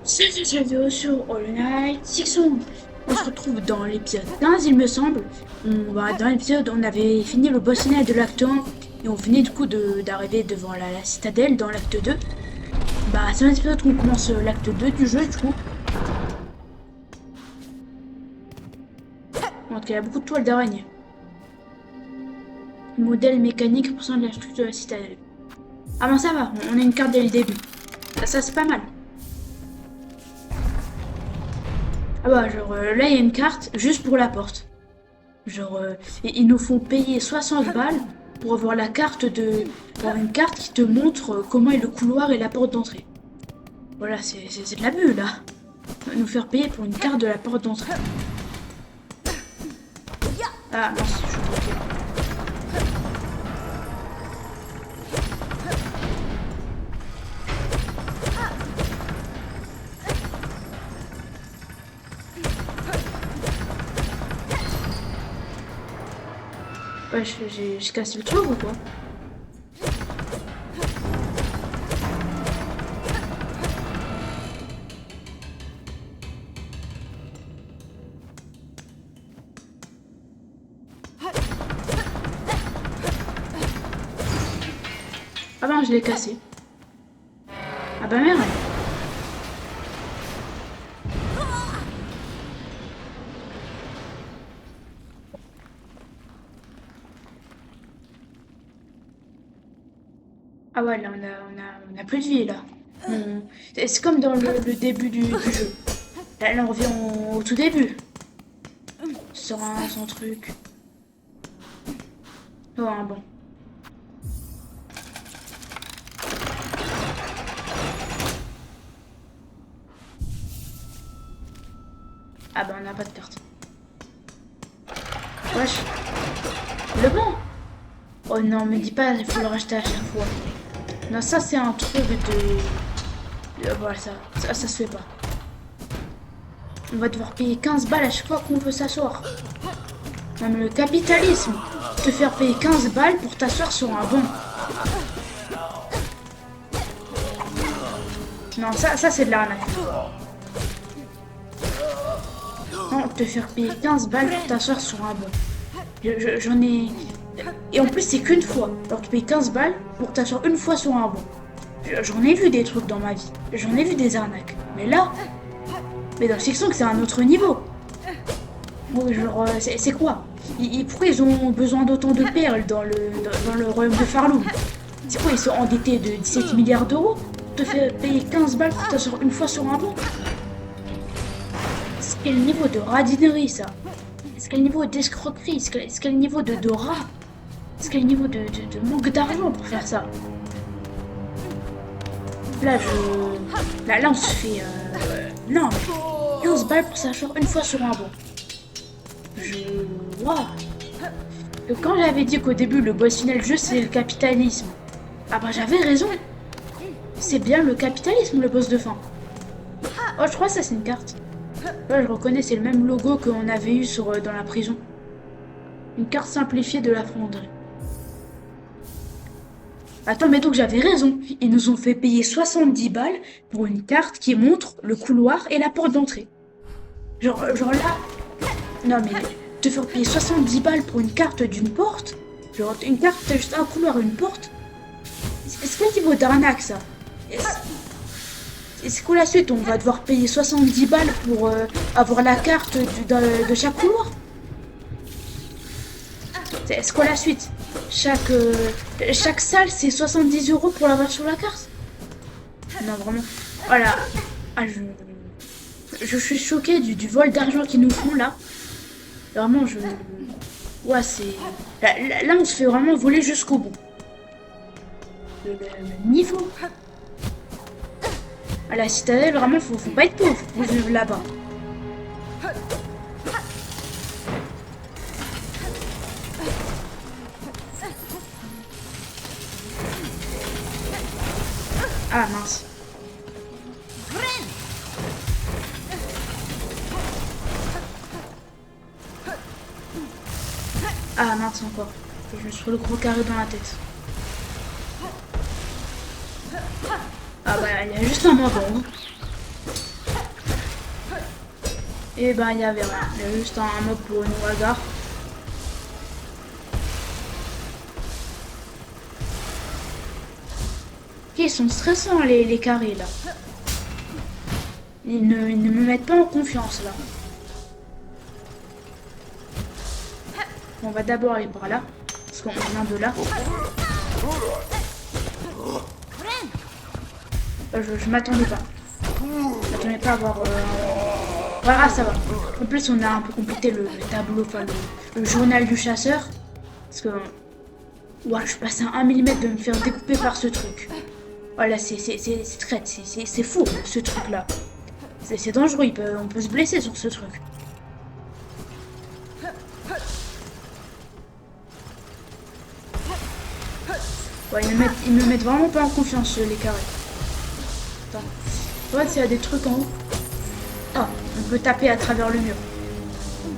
Salut la vidéo sur Hollow Knight Sixon. On se retrouve dans l'épisode 15 il me semble. Dans l'épisode on avait fini le boss final de l'acte 1 et on venait du coup d'arriver devant la citadelle dans l'acte 2. C'est un épisode qu'on commence l'acte 2 du jeu du coup. Donc il y a beaucoup de toiles d'araignée. Modèle mécanique représentant de la structure de la citadelle. Ah ben ça va, on a une carte dès le début. Ça c'est pas mal. Là il y a une carte juste pour la porte. Ils nous font payer 60 balles pour avoir la carte pour une carte qui te montre comment est le couloir et la porte d'entrée. Voilà, c'est de l'abus là. On va nous faire payer pour une carte de la porte d'entrée. Ah non, je suis bloqué. Ouais, j'ai cassé le truc ou quoi? Ah ben je l'ai cassé. Ah bah merde. Ah ouais, là on a plus de vie là. C'est comme dans le début du jeu. Là on revient au tout début. Sur son truc. Oh, bon. Ah bah on n'a pas de carte. Wesh. Le bon. Oh non, me dis pas, il faut le racheter à chaque fois. Non, ça c'est un truc voilà, ça se fait pas. On va devoir payer 15 balles à chaque fois qu'on veut s'asseoir. Non mais le capitalisme, te faire payer 15 balles pour t'asseoir sur un banc. Non, ça c'est de l'arnaque. Non, te faire payer 15 balles pour t'asseoir sur un banc. J'en ai... Et en plus c'est qu'une fois. Alors tu payes 15 balles pour t'asseoir une fois sur un banc. J'en ai vu des trucs dans ma vie. J'en ai vu des arnaques. Mais là... Mais dans Sixon c'est un autre niveau. C'est quoi? Pourquoi ils ont besoin d'autant de perles dans le royaume de Farloum? C'est quoi, ils sont endettés de 17 milliards d'euros? Te fait payer 15 balles pour t'asseoir une fois sur un banc? C'est quel niveau de radinerie ça? C'est quel niveau d'escroquerie? C'est quel niveau de rat? C'est quel niveau de manque d'argent pour faire ça? Là on se fait... Non, 15 balles pour s'asseoir une fois sur un banc. Waouh. Quand j'avais dit qu'au début le boss final du jeu c'est le capitalisme, ah bah j'avais raison. C'est bien le capitalisme le boss de fin. Oh je crois que ça c'est une carte. Là je reconnais, c'est le même logo qu'on avait eu dans la prison. Une carte simplifiée de la fonderie. Attends, mais donc j'avais raison. Ils nous ont fait payer 70 balles pour une carte qui montre le couloir et la porte d'entrée. Genre là... Non mais... Te faire payer 70 balles pour une carte d'une porte? Genre une carte, t'as juste un couloir, une porte? C'est quel niveau d'arnaque ça? Et c'est quoi la suite? On va devoir payer 70 balles pour avoir la carte de chaque couloir? C'est quoi la suite? Chaque salle c'est 70 euros pour l'avoir sur la carte? Non vraiment. Voilà. Ah, je suis choquée du vol d'argent qu'ils nous font là. Vraiment Ouais c'est... Là on se fait vraiment voler jusqu'au bout. Le niveau. À la citadelle vraiment faut pas être pauvre pour vivre là-bas. Ah mince. Ah mince encore. Je me suis pris le gros carré dans la tête. Ah bah il y a juste un mort. Et ben, il y avait rien. Il y avait juste un mob pour nous hasard. Ok, ils sont stressants, les carrés, là. Ils ne me mettent pas en confiance, là. On va d'abord aller par là. Parce qu'on vient de là. Je m'attendais pas. Je m'attendais pas à avoir... Voilà, ça va. En plus, on a un peu complété le tableau, enfin le journal du chasseur. Parce que... Ouais, je passe à 1 mm de me faire découper par ce truc. Voilà, c'est traite, c'est fou, ce truc-là. C'est dangereux, on peut se blesser sur ce truc. Ouais, ils me mettent vraiment pas en confiance, les carrés. Attends. Ouais, s'il y a des trucs en haut. Ah, on peut taper à travers le mur.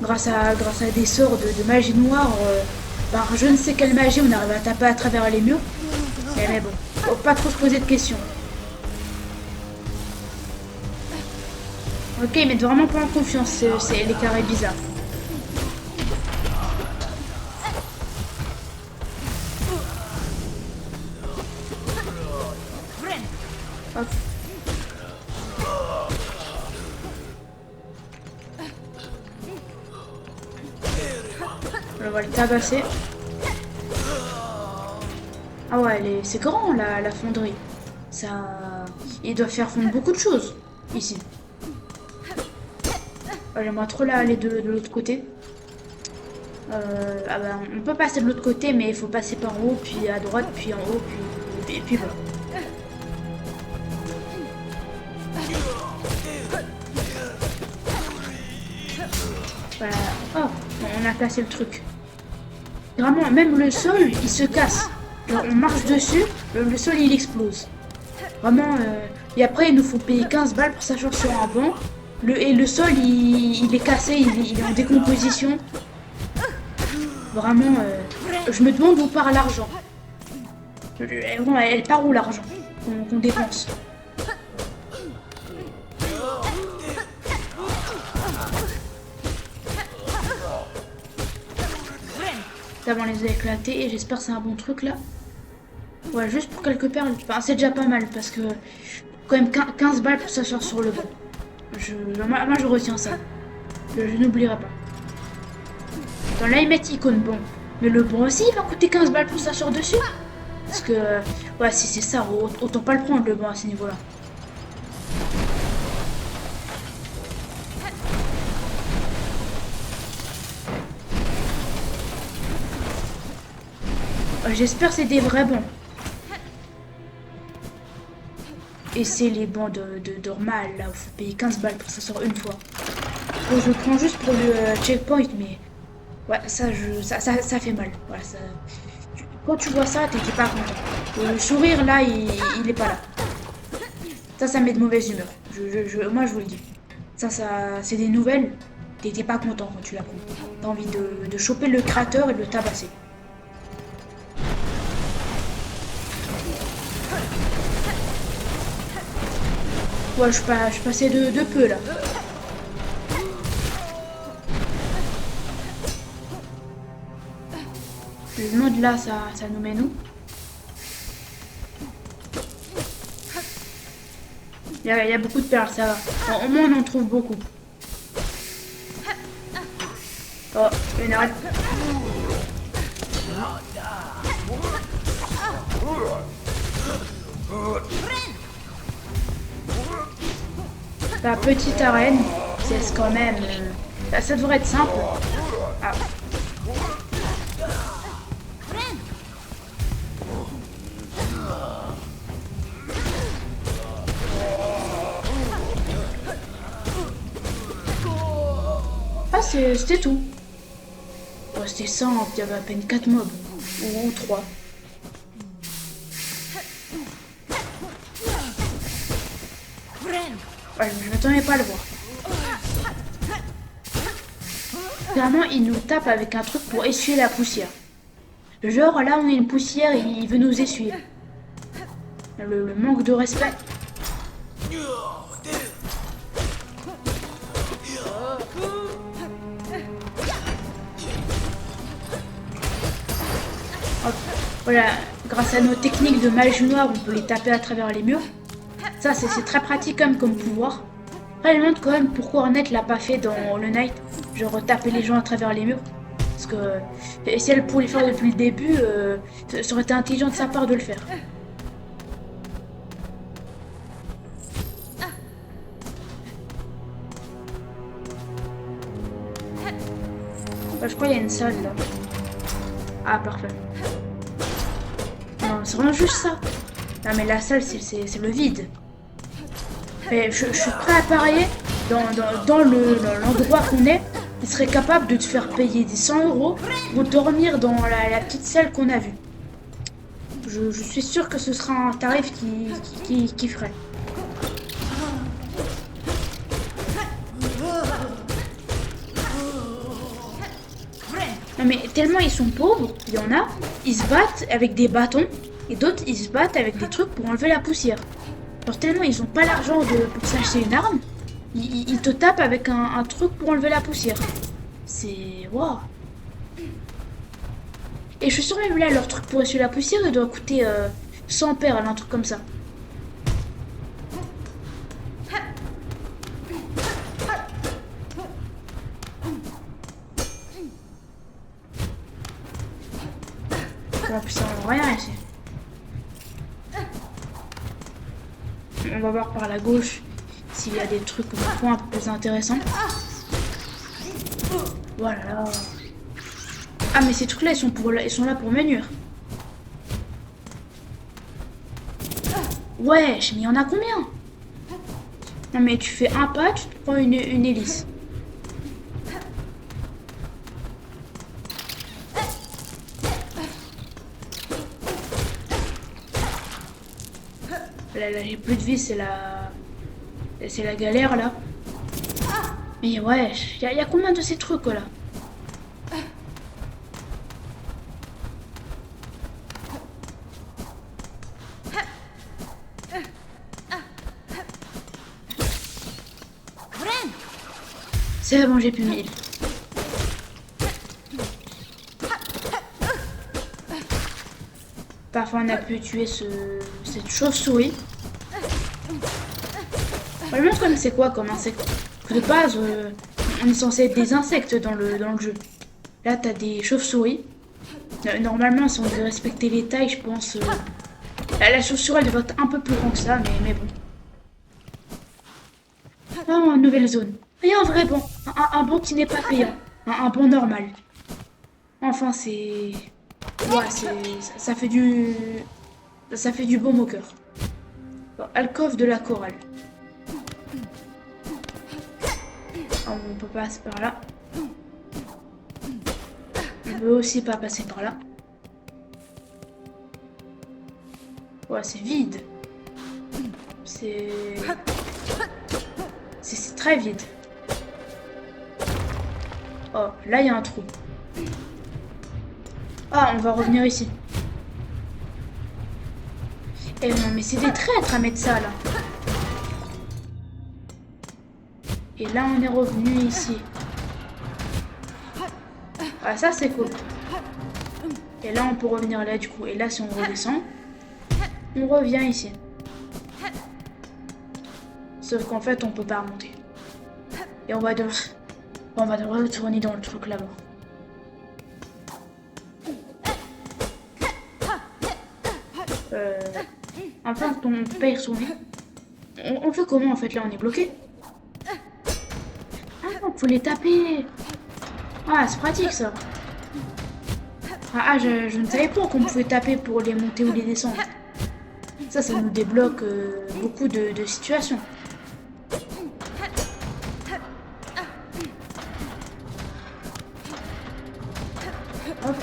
Grâce à des sorts de magie noire, par je ne sais quelle magie, on arrive à taper à travers les murs. Mais bon, faut pas trop se poser de questions. Ok, ils mettent vraiment pas en confiance, c'est les carrés bizarres. Hop. On va le tabasser. Ah ouais, c'est grand la fonderie. Ça, il doit faire fondre beaucoup de choses ici. J'aimerais trop là aller de l'autre côté. Ah bah, on peut passer de l'autre côté, mais il faut passer par en haut, puis à droite, puis en haut, puis voilà. Voilà. Oh, on a cassé le truc. Vraiment, même le sol, il se casse. Genre, on marche dessus, le sol, il explose. Vraiment, et après, il nous faut payer 15 balles pour s'asseoir sur un banc. Et le sol, il est cassé, il est en décomposition. Vraiment, je me demande où part l'argent. Elle part où l'argent qu'on dépense? D'abord les a éclatés et j'espère que c'est un bon truc là. Ouais, juste pour quelques perles. Enfin, c'est déjà pas mal parce que quand même 15 balles pour s'asseoir sur le banc. Moi je retiens ça. Je n'oublierai pas. Attends, là ils mettent icône, bon. Mais le banc aussi il va coûter 15 balles pour s'asseoir dessus. Parce que, ouais, si c'est ça, autant pas le prendre le banc à ce niveau-là. J'espère que c'est des vrais bancs. Et c'est les bancs de normal, là, où il faut payer 15 balles pour s'asseoir une fois. Bon, je le prends juste pour le checkpoint, mais... Ouais, ça fait mal. Voilà, ça... Quand tu vois ça, t'es pas content. Le sourire, là, il est pas là. Ça met de mauvaise humeur. Moi, je vous le dis. Ça c'est des nouvelles. T'es pas content quand tu l'apprends. T'as envie de choper le créateur et de le tabasser. Ouais, je passais de peu, là. Le mode là, ça nous mène où? Il y a beaucoup de perles, ça va. Bon, au moins, on en trouve beaucoup. Oh, une arrête. La petite arène, c'est quand même... ça devrait être simple. Ah. Ah, c'était tout. Oh, c'était simple, il y avait à peine 4 mobs. Ou 3. Ouais, je m'attendais pas à le voir. Clairement, il nous tape avec un truc pour essuyer la poussière. Genre, là, on a une poussière et il veut nous essuyer. Le manque de respect. Voilà, grâce à nos techniques de magie noire, on peut les taper à travers les murs. Ça, c'est très pratique comme pouvoir. Après, je me demande quand même pourquoi Hornet l'a pas fait dans Hollow Knight. Genre taper les gens à travers les murs. Parce que si elle pouvait le faire depuis le début, ça aurait été intelligent de sa part de le faire. Bah, je crois qu'il y a une salle là. Ah, parfait. Non, c'est vraiment juste ça. Non, mais la salle, c'est le vide. Mais je suis prêt à parier dans l'endroit qu'on est. Il serait capable de te faire payer des 100 € pour dormir dans la petite salle qu'on a vue. Je suis sûr que ce sera un tarif qui ferait. Non mais tellement ils sont pauvres, il y en a, ils se battent avec des bâtons et d'autres ils se battent avec des trucs pour enlever la poussière. Alors tellement ils ont pas l'argent pour s'acheter une arme, ils te tapent avec un truc pour enlever la poussière. C'est... Waouh. Et je suis sûre même là, leur truc pour essuyer la poussière, il doit coûter 100 perles, un truc comme ça. Bon, puis ça en rien ici. On va voir par la gauche s'il y a des trucs au fond un peu plus intéressants. Voilà. Ah mais ces trucs là ils sont là pour me nuire. Wesh, mais il y en a combien? Non mais tu fais un pas, tu te prends une hélice. Là j'ai plus de vie, c'est la galère là. Mais wesh, y a combien de ces trucs là? C'est bon, j'ai plus 1000. Parfois on a pu tuer cette chauve-souris. On me montre comme c'est quoi comme insecte. De base, on est censé être des insectes dans le jeu. Là t'as des chauves-souris. Normalement si on devait respecter les tailles, je pense... la chauve-souris elle devrait être un peu plus grande que ça, mais bon. Oh, nouvelle zone. Et un vrai banc. Un banc qui n'est pas payant. Un banc normal. Enfin, c'est... Ouais, ça fait du... Ça fait du baume au cœur. Bon, alcôve de la chorale. On peut passer par là. On peut aussi pas passer par là. Ouais, c'est vide. C'est très vide. Oh, là, il y a un trou. Ah, on va revenir ici. Eh non, mais c'est des traîtres à mettre ça, là. Et là, on est revenu ici. Ah, ça, c'est cool. Et là, on peut revenir là, du coup. Et là, si on redescend, on revient ici. Sauf qu'en fait, on peut pas remonter. Et on va devoir retourner dans le truc là-bas. Enfin, on peut pas y retourner. On fait comment en fait là? On est bloqué. Ah, on peut les taper. Ah, c'est pratique ça. Ah, je ne savais pas qu'on pouvait taper pour les monter ou les descendre. Ça nous débloque beaucoup de situations. Hop.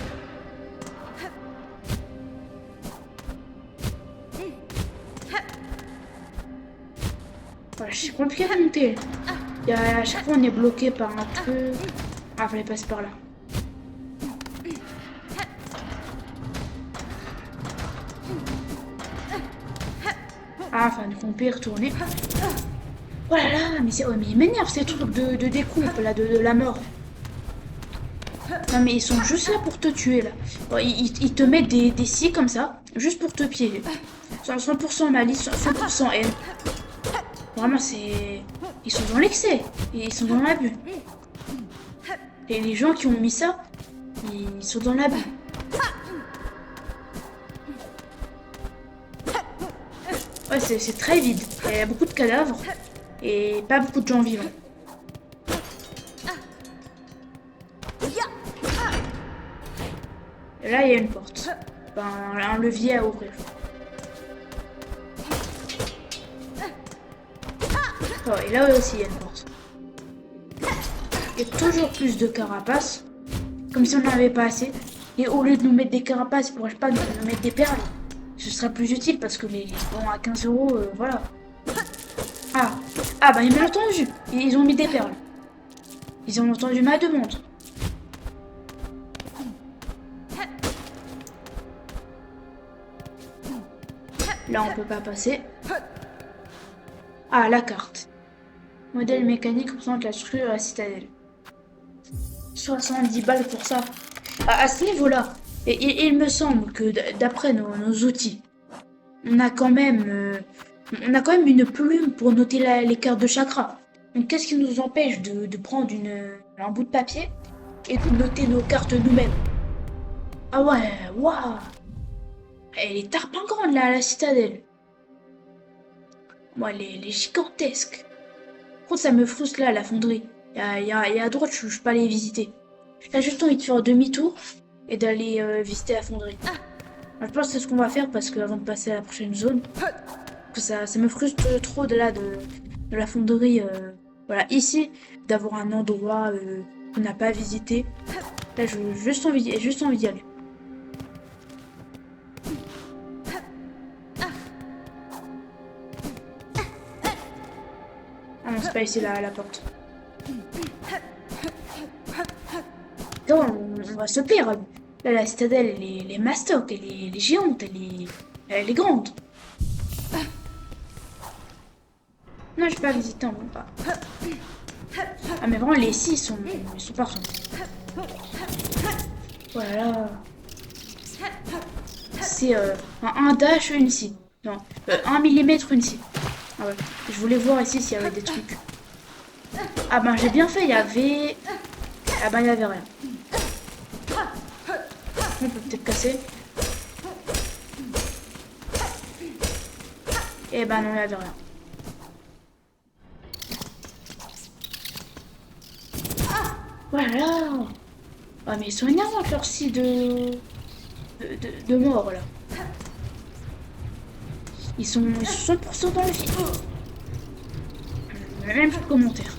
Voilà, c'est compliqué de monter. À chaque fois on est bloqué par un truc. Ah, fallait passer par là. Ah, enfin, on peut y retourner. Oh là là, mais il m'énerve ces trucs de découpe là, de la mort. Non mais ils sont juste là pour te tuer là. Bon, ils te mettent des scies comme ça, juste pour te piéger. 100% malice, 100% haine. Vraiment c'est... Ils sont dans l'excès, ils sont dans l'abus. Et les gens qui ont mis ça, ils sont dans l'abus. Ouais c'est très vide, il y a beaucoup de cadavres et pas beaucoup de gens vivants. Et là il y a une porte, enfin, un levier à ouvrir. Oh, et là aussi il y a une porte. Il y a toujours plus de carapaces, comme si on n'en avait pas assez. Et au lieu de nous mettre des carapaces, ils pourraient pas nous mettre des perles. Ce serait plus utile parce que les bons à 15 €, voilà. Ah bah ils m'ont entendu. Ils ont mis des perles. Ils ont entendu ma demande. Là on peut pas passer. Ah la carte. Modèle mécanique représente la structure de la citadelle. 70 balles pour ça. À ce niveau-là, et il me semble que d'après nos outils, on a quand même une plume pour noter les cartes de chakra. Donc qu'est-ce qui nous empêche de prendre un bout de papier et de noter nos cartes nous-mêmes? Ah ouais, waouh! Elle est tarpin grande là, la citadelle. Moi, elle est gigantesque. Par contre, ça me frustre là, la fonderie. Il y a à droite, je peux aller visiter. J'ai juste envie de faire demi-tour et d'aller visiter la fonderie. Alors, je pense que c'est ce qu'on va faire parce que avant de passer à la prochaine zone, que ça me frustre trop de la fonderie. Voilà, ici, d'avoir un endroit qu'on n'a pas visité. Là, j'ai juste envie d'y aller. Ah non, c'est pas ici la porte. Non, on va se perdre. Là, la citadelle, elle est mastoc, elle est géante, elle est grande. Non, je vais pas visiter en pas. Ah, mais vraiment, les scies sont partout. Voilà. C'est un dash, une scie. Non, 1 millimètre, une scie. Ah ouais. Je voulais voir ici s'il y avait des trucs. Ah ben, j'ai bien fait, il y avait... Ah ben, il y avait rien. On peut peut-être casser. Eh ben non, il n'y avait rien. Voilà. Ah mais ils sont énervants leur scie de mort là. Ils sont 100% dans le film. Même pas de commentaire.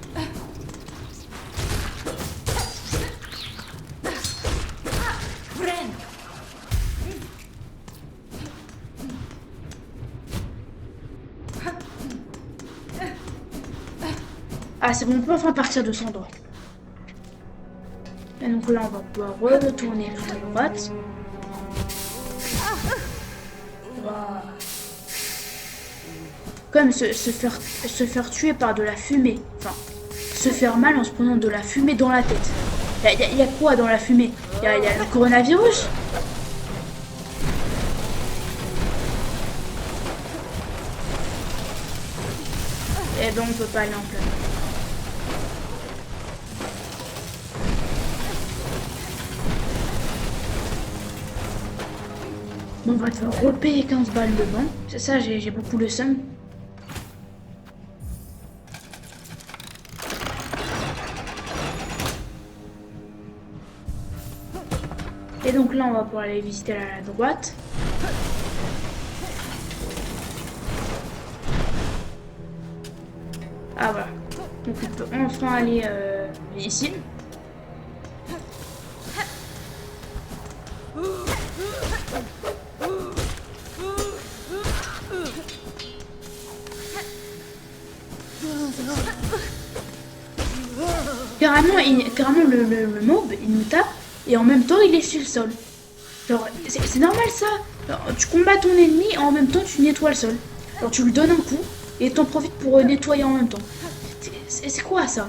Ah c'est bon, on peut enfin partir de cet endroit. Et donc là on va pouvoir retourner à droite. Voilà. Comme se faire tuer par de la fumée. Enfin, se faire mal en se prenant de la fumée dans la tête. Il y a quoi dans la fumée? Il y a le coronavirus? Eh ben on peut pas aller en plein. Bon, on va te faire repayer 15 balles devant. C'est ça, j'ai beaucoup le seum. Et donc là, on va pouvoir aller visiter la droite. Ah voilà. Donc on peut enfin aller ici. Carrément le mob, il nous tape et en même temps il est sur le sol. Genre, c'est normal ça. Alors, tu combats ton ennemi et en même temps tu nettoies le sol. Alors tu lui donnes un coup et t'en profites pour nettoyer en même temps. C'est quoi ça?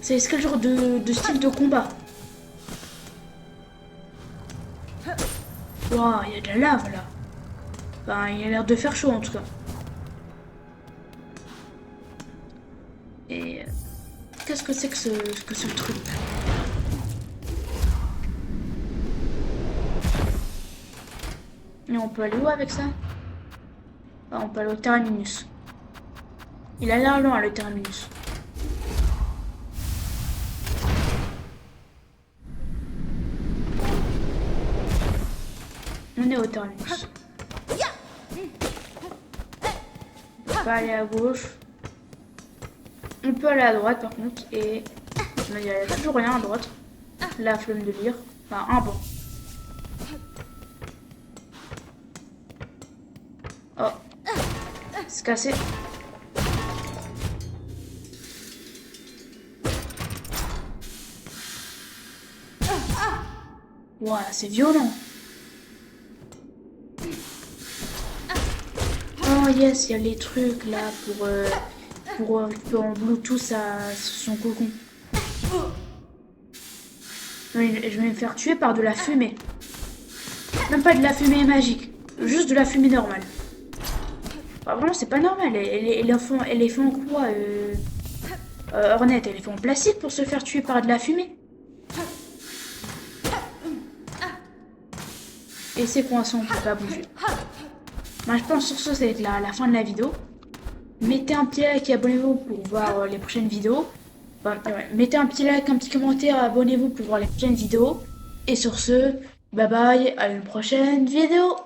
C'est quel genre de style de combat? Waouh, il y a de la lave là. Enfin, il a l'air de faire chaud en tout cas. Et qu'est-ce que c'est que ce truc? Et on peut aller où avec ça? Ah, on peut aller au terminus. Il a l'air loin le terminus. On est au terminus. On peut pas aller à gauche. On peut aller à droite par contre. Et il n'y a toujours rien à droite. La flemme de lire. Enfin, un banc. Oh. C'est cassé. Ouais, c'est violent. Oh yes, il y a les trucs là pour récupérer en Bluetooth son cocon. Oui, je vais me faire tuer par de la fumée. Même pas de la fumée magique, juste de la fumée normale. Bah, vraiment, c'est pas normal. Elle est fait en quoi Hornet, elle est fait en plastique pour se faire tuer par de la fumée. Et c'est coincant, on peut pas bouger. Bah, je pense sur ce, ça va être la fin de la vidéo. Mettez un petit like et abonnez-vous pour voir les prochaines vidéos. Enfin, ouais, mettez un petit like, un petit commentaire, abonnez-vous pour voir les prochaines vidéos. Et sur ce, bye bye, à une prochaine vidéo.